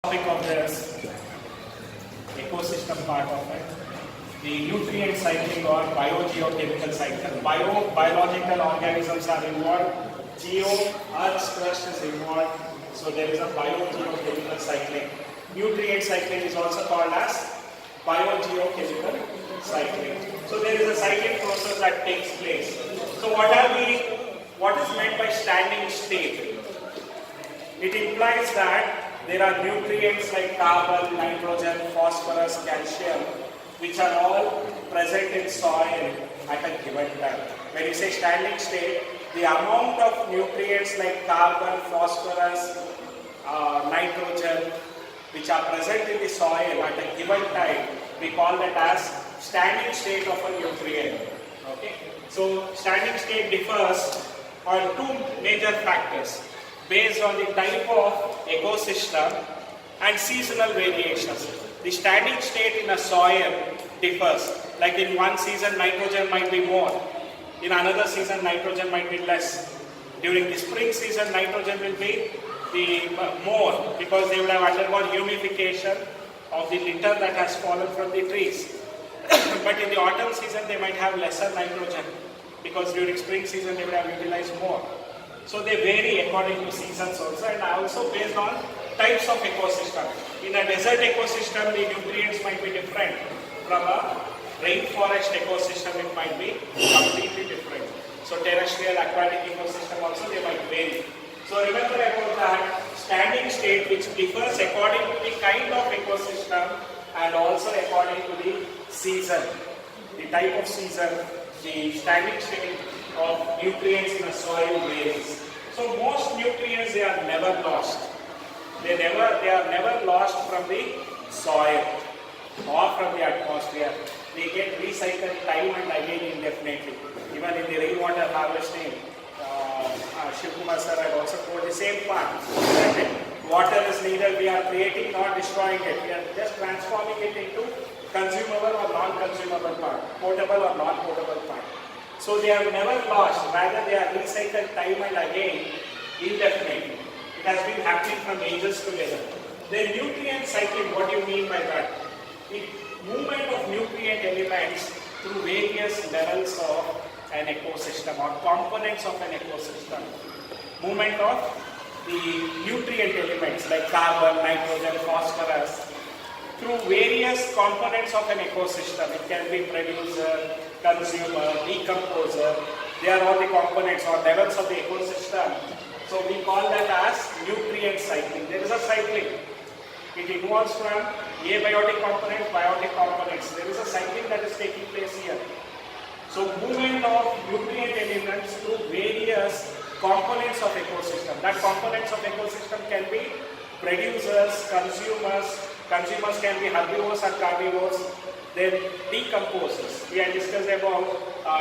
Topic of this ecosystem part of it, the nutrient cycling or biogeochemical cycle. Biological organisms are involved, Earth's crust is involved, so there is a biogeochemical cycling. Nutrient cycling is also called as biogeochemical cycling. So there is a cycling process that takes place. So what is meant by standing state? It implies that there are nutrients like carbon, nitrogen, phosphorus, calcium, which are all present in soil at a given time. When you say standing state, the amount of nutrients like carbon, phosphorus, nitrogen, which are present in the soil at a given time, we call that as standing state of a nutrient. Okay? So standing state differs on two major factors, based on the type of ecosystem and seasonal variations. The standing state in a soil differs. Like in one season, nitrogen might be more. In another season, nitrogen might be less. During the spring season, nitrogen will be more because they would have undergone humidification of the litter that has fallen from the trees. But in the autumn season, they might have lesser nitrogen because during spring season, they would have utilized more. So they vary according to seasons also, and also based on types of ecosystem. In a desert ecosystem, the nutrients might be different. From a rainforest ecosystem, it might be completely different. So terrestrial, aquatic ecosystem also, they might vary. So remember about that standing state, which differs according to the kind of ecosystem and also according to the season. The type of season, the standing state of nutrients in a soil varies. So most nutrients, they are never lost. They are never lost from the soil or from the atmosphere. They get recycled time and again indefinitely. Even in the rainwater harvesting, Shivkumar sir had also told the same part. That water is neither we are creating nor destroying it. We are just transforming it into consumable or non-consumable part, potable or non-potable part. So they are never lost, rather they are recycled time and again indefinitely. It has been happening from ages together. The nutrient cycling, what do you mean by that? The movement of nutrient elements through various levels of an ecosystem or components of an ecosystem. Movement of the nutrient elements like carbon, nitrogen, phosphorus through various components of an ecosystem. It can be producer, consumer, decomposer. They are all the components or levels of the ecosystem. So we call that as nutrient cycling. There is a cycling. It involves from abiotic components, biotic components. There is a cycling that is taking place here. So movement of nutrient elements through various components of ecosystem. That components of ecosystem can be producers, consumers. Consumers can be herbivores and carnivores. Then decomposers. We had discussed about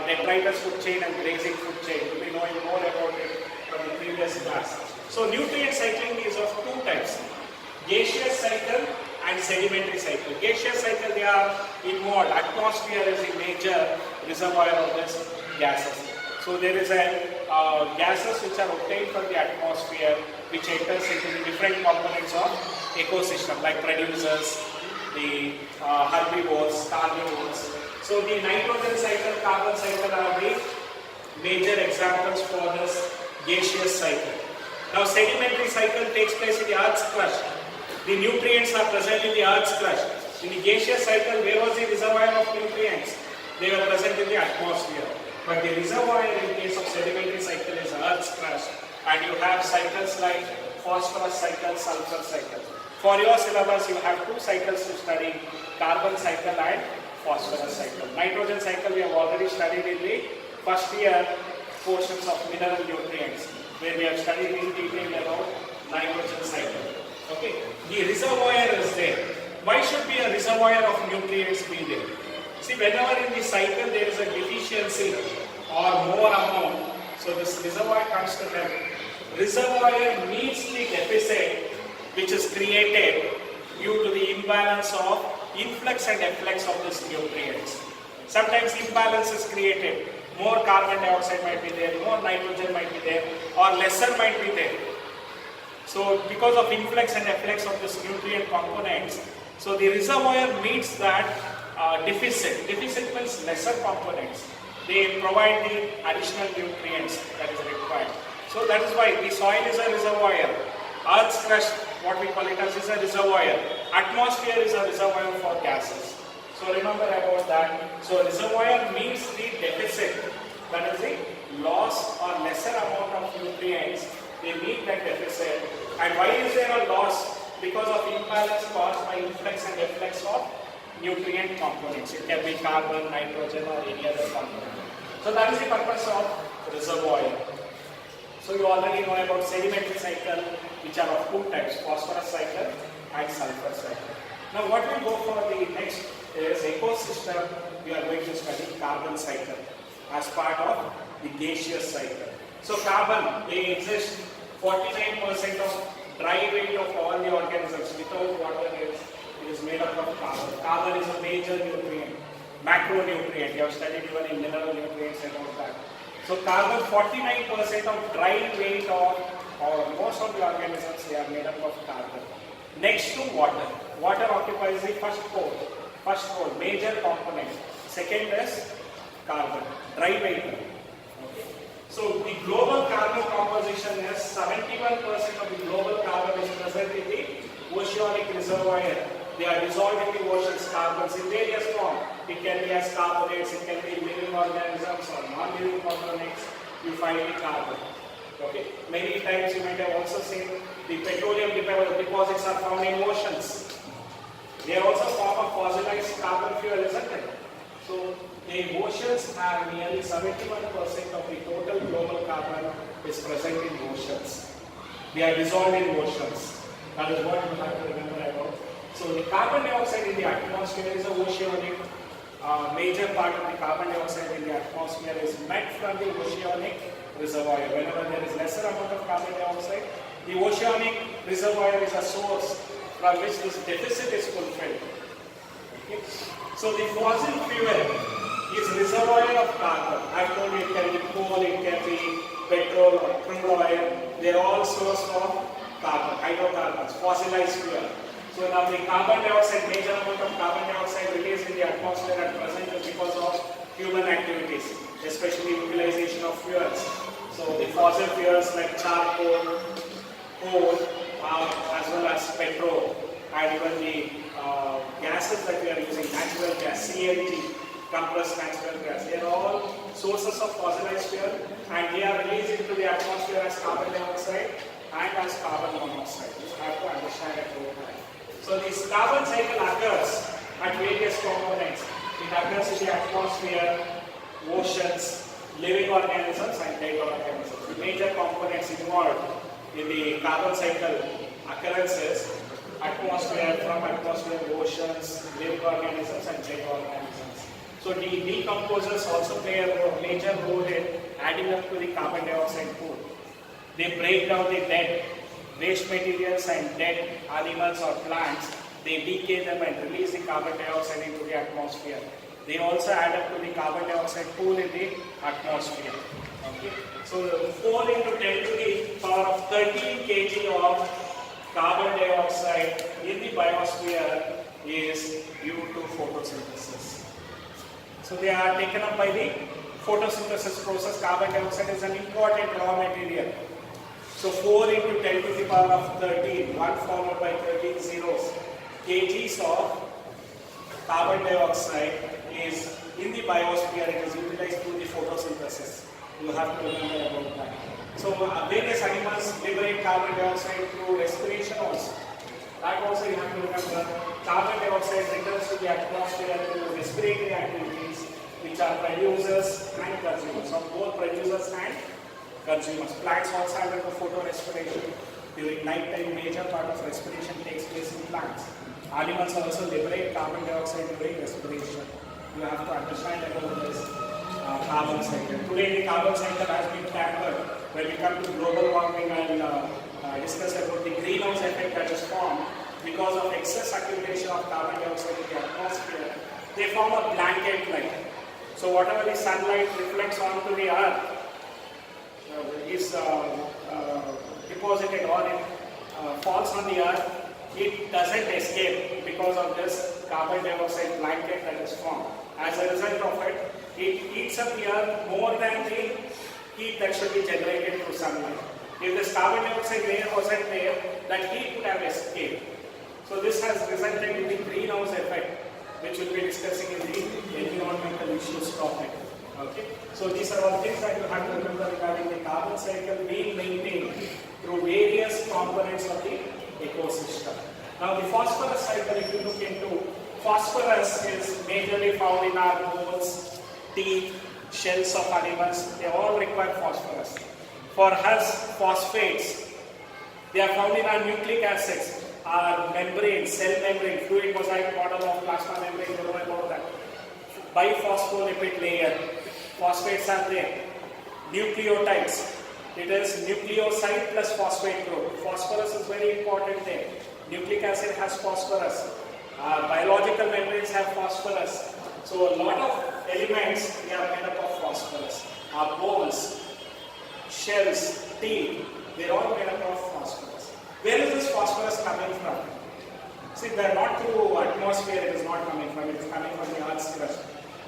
detritus food chain and grazing food chain. We'll be knowing more about it from the previous class. So nutrient cycling is of two types. Gaseous cycle and sedimentary cycle. Gaseous cycle, they are involved. Atmosphere is the major reservoir of this gases. So there is a gases which are obtained from the atmosphere which enters into the different components of ecosystem like producers, the herbivores, carnivores. So the nitrogen cycle, carbon cycle are the major examples for this gaseous cycle. Now sedimentary cycle takes place in the Earth's crust. The nutrients are present in the Earth's crust. In the gaseous cycle, where was the reservoir of nutrients? They were present in the atmosphere. But the reservoir in case of sedimentary cycle is Earth's crust. And you have cycles like phosphorus cycle, sulfur cycle. For your syllabus, you have two cycles to study, carbon cycle and phosphorus cycle. Nitrogen cycle we have already studied in the first year portions of mineral nutrients, where we have studied in detail about nitrogen cycle. Okay, the reservoir is there. Why should be a reservoir of nutrients be there? See, whenever in the cycle there is a deficiency or more amount, so this reservoir comes to them. Reservoir meets the deficit which is created due to the imbalance of influx and efflux of these nutrients. Sometimes imbalance is created. More carbon dioxide might be there, more nitrogen might be there, or lesser might be there. So because of influx and efflux of this nutrient components, so the reservoir meets that deficit. Deficit means lesser components. They provide the additional nutrients that is required. So that is why the soil is a reservoir. Earth's crust, what we call it as, is a reservoir. Atmosphere is a reservoir for gases. So remember about that. So reservoir means the deficit. That is the loss or lesser amount of nutrients. They meet that deficit. And why is there a loss? Because of imbalance caused by influx and efflux of nutrient components. It can be carbon, nitrogen or any other component. So that is the purpose of reservoir. So you already know about sedimentary cycle, which are of two types, phosphorus cycle and sulfur cycle. Now what we go for the next is ecosystem. We are going to study carbon cycle as part of the gaseous cycle. So carbon, they exist 49% of dry weight of all the organisms without water is made up of carbon. Carbon is a major nutrient, macronutrient. You have studied even in mineral nutrients and all that. So carbon, 49% of dry weight of, or most of the organisms, they are made up of carbon. Next to water. Water occupies the first pole, major component. Second is carbon, dry weight. Okay. So the global carbon composition is 71% of the global carbon is present in the oceanic reservoir. They are dissolved in the ocean's carbons in various forms. It can be as carbonates, it can be living organisms or non-living components. You find the carbon. Okay. Many times you might have also seen the petroleum deposits are found in oceans. They are also a form of fossilized carbon fuel, isn't it? So the oceans have nearly 71% of the total global carbon is present in oceans. They are dissolved in oceans. That is what you have to remember about. So the carbon dioxide in the atmosphere is a oceanic. Major part of the carbon dioxide in the atmosphere is met from the oceanic reservoir. Whenever there is lesser amount of carbon dioxide, the oceanic reservoir is a source from which this deficit is fulfilled. Okay. So the fossil fuel is reservoir of carbon. I told you it can be coal, it can be petrol or crude oil. They are all source of carbon, hydrocarbons, fossilized fuel. So now the carbon dioxide, major amount of carbon dioxide released in the atmosphere at present is because of human activities, especially utilization of fuels. So the fossil fuels like charcoal, coal, as well as petrol, and even the gases that we are using, natural gas, CNG, compressed natural gas, they are all sources of fossilized fuel, and they are released into the atmosphere as carbon dioxide and as carbon monoxide. You have to understand it over time. So this carbon cycle occurs at various components. It occurs in the atmosphere, oceans, living organisms and dead organisms. The major components involved in the carbon cycle occurrences: atmosphere, from atmosphere, oceans, living organisms and dead organisms. So the decomposers also play a major role in adding up to the carbon dioxide pool. They break down the dead waste materials and dead animals or plants. They decay them and release the carbon dioxide into the atmosphere. They also add up to the carbon dioxide pool in the atmosphere. Okay. So 4 into 10 to the power of 13 kg of carbon dioxide in the biosphere is due to photosynthesis. So they are taken up by the photosynthesis process. Carbon dioxide is an important raw material. So 4 into 10 to the power of 13, 1 followed by 13 zeros, kgs of carbon dioxide is in the biosphere. It is utilized through the photosynthesis. You have to remember about that. So various animals liberate carbon dioxide through respiration also. That also you have to remember. Carbon dioxide returns to the atmosphere through respiratory activities, which are producers and consumers. So both producers and consumers. Plants also undergo photorespiration. During night time, major part of respiration takes place in plants. Animals also liberate carbon dioxide during respiration. You have to understand about this carbon cycle. Today the carbon cycle has been tackled when we come to global warming and discuss about the greenhouse effect that is formed because of excess accumulation of carbon dioxide in the atmosphere. They form a blanket like. So whatever the sunlight reflects onto the earth is deposited or falls on the earth, it doesn't escape because of this carbon dioxide blanket that is formed. As a result of it, it heats up the earth more than the heat that should be generated through sunlight. If this carbon dioxide layer wasn't there, that heat would have escaped. So this has resulted in the greenhouse effect, which we'll be discussing in the environmental issues topic. Okay? So these are all things that you have to remember regarding the carbon cycle being maintained through various components of the ecosystem. Now the phosphorus cycle, if you look into, phosphorus is majorly found in our bones, teeth, shells of animals. They all require phosphorus. For us, phosphates, they are found in our nucleic acids, our membrane, cell membrane, fluid mosaic model of plasma membrane, you know about that. Biphospholipid layer, phosphates are there. Nucleotides, it is nucleoside plus phosphate group. Phosphorus is very important there. Nucleic acid has phosphorus. Biological membranes have phosphorus. So a lot of elements, they are made up of phosphorus. Our bones, shells, teeth, they are all made up of phosphorus. Where is this phosphorus coming from? See, they are not through atmosphere, it is not coming from, it is coming from the Earth's crust.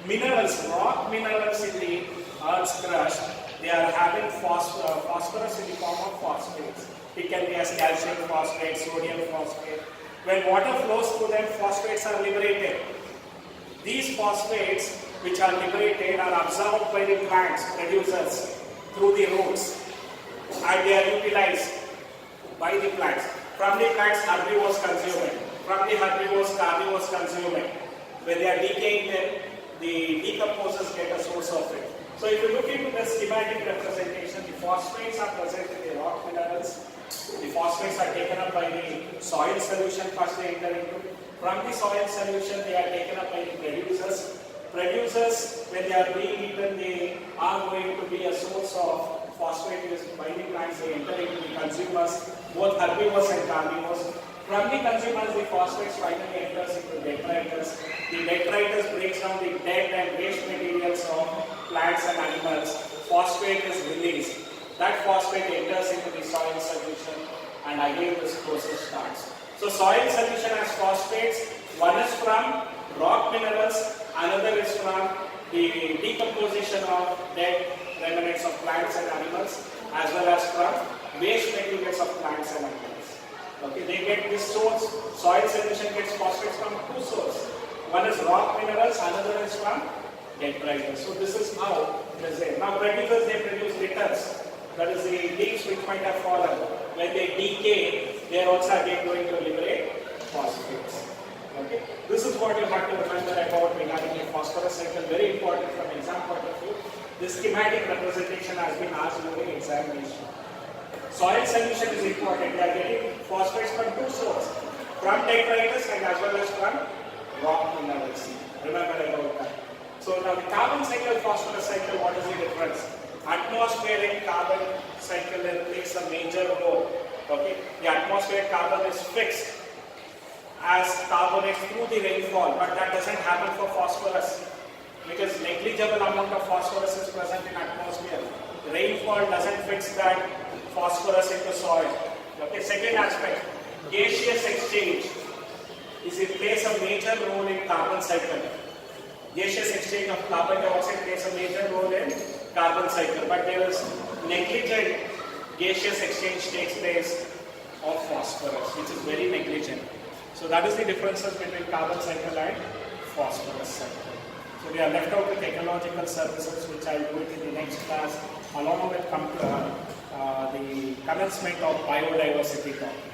Minerals, rock minerals in the Earth's crust, they are having phosphorus in the form of phosphates. It can be as calcium phosphate, sodium phosphate. When water flows through them, phosphates are liberated. These phosphates, which are liberated, are absorbed by the plants, producers, through the roots, and they are utilized by the plants. From the plants, herbivores consume it. From the herbivores, carnivores consume it. When they are decaying them, the decomposers get a source of it. So if you look into the schematic representation, the phosphates are present in the rock minerals. The phosphates are taken up by the soil solution first they enter into. From the soil solution, they are taken up by the producers. Producers, when they are being eaten, they are going to be a source of phosphate used by the plants. They enter into the consumers, both herbivores and carnivores. From the consumers, the phosphates finally enters into detritus. The detritus breaks down the dead and waste materials of plants and animals. Phosphate is released. That phosphate enters into the soil solution, and again this process starts. So soil solution has phosphates. One is from rock minerals, another is from the decomposition of dead remnants of plants and animals, as well as from waste materials of plants and animals. Okay, they get this source. Soil solution gets phosphates from two sources. One is rock minerals, another is from detritus. So this is how it is there. Now producers, they produce litters. That is the leaves which might have fallen. When they decay, they are also again going to liberate phosphates. Okay? This is what you have to remember about regarding the phosphorus cycle. Very important from exam point of view. This schematic representation has been asked during examination. Soil solution is important. They are getting phosphates from two sources. From detritus and as well as from rock minerals. Remember about that. So now the carbon cycle, phosphorus cycle, what is the difference? Atmospheric carbon cycle plays a major role. Okay, the atmospheric carbon is fixed as carbonates through the rainfall, but that doesn't happen for phosphorus because negligible amount of phosphorus is present in atmosphere. Rainfall doesn't fix that phosphorus into soil. Okay, second aspect, gaseous exchange it plays a major role in carbon cycle. Gaseous exchange of carbon dioxide plays a major role in carbon cycle, but there is negligent gaseous exchange takes place of phosphorus, which is very negligent. So that is the differences between carbon cycle and phosphorus cycle. So we are left out with ecological services, which I will do it in the next class, along with the commencement of biodiversity topic.